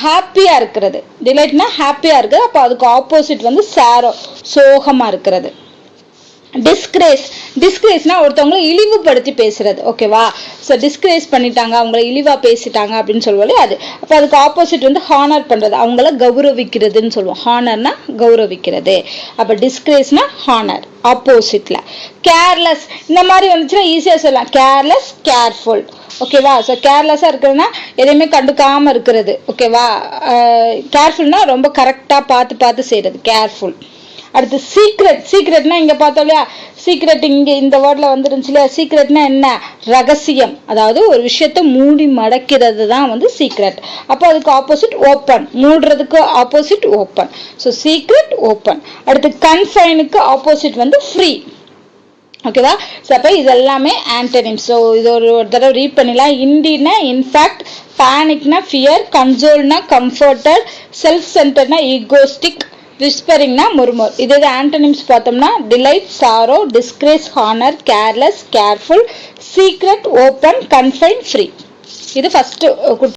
ஹாப்பியா இருக்கிறது. டிலைட்னா ஹாப்பியா இருக்குது. அப்போ அதுக்கு ஆப்போசிட் வந்து சாரோ, சோகமா இருக்கிறது. டிஸ்கிரேஸ், டிஸ்கிரேஸ்னா ஒருத்தவங்களை இழிவுபடுத்தி பேசுறது. ஓகேவா? ஸோ டிஸ்கிரேஸ் பண்ணிட்டாங்க, அவங்களை இழிவா பேசிட்டாங்க அப்படின்னு சொல்லுவோம். அது அப்போ அதுக்கு ஆப்போசிட் வந்து ஹானர் பண்றது, அவங்கள கௌரவிக்கிறதுன்னு சொல்லுவோம். ஹானர்னா கௌரவிக்கிறது. அப்போ டிஸ்கிரேஸ்னா ஹானர், ஆப்போசிட்ல. கேர்லெஸ், இந்த மாதிரி வந்துச்சுன்னா ஈஸியா சொல்லலாம். Careless, careful. ஓகேவா? ஸோ கேர்லெஸ்ஸா இருக்கிறதுனா எதையுமே கண்டுக்காம இருக்கிறது. ஓகேவா? கேர்ஃபுல்னா ரொம்ப கரெக்டா பார்த்து பார்த்து செய்யறது, கேர்ஃபுல். அடுத்து சீக்ரெட், சீக்ரெட்னா இங்க பார்த்தோம் இல்லையா, சீக்ரெட் இங்க இந்த வேர்ட்ல வந்துருந்துச்சு இல்லையா. சீக்ரெட்னா என்ன? ரகசியம், அதாவது ஒரு விஷயத்த மூடி மடக்கிறது தான் வந்து சீக்ரெட். அப்போ அதுக்கு ஆப்போசிட் ஓப்பன், மூடுறதுக்கு opposite open. So secret, open. அடுத்து கன்ஃபைனுக்கு ஆப்போசிட் வந்து ஃப்ரீ. ஓகேவா? ஸோ அப்போ இது எல்லாமே ஆன்டனிம்ஸ். ஸோ இது ஒரு தடவை ரீட் பண்ணிடலாம். இண்டினா இன்ஃபேக்ட், பேனிக்னா ஃபியர், கன்சோல்னா கம்ஃபர்டட், செல்ஃப் சென்டர்னா ஈகோஸ்டிக், விஸ்பரிங்னா முர்முர். இது ஆன்டனிம்ஸ் பார்த்தோம்னா delight, sorrow, disgrace, honour, careless, careful, secret, open, confine, free. இது ஃபர்ஸ்ட்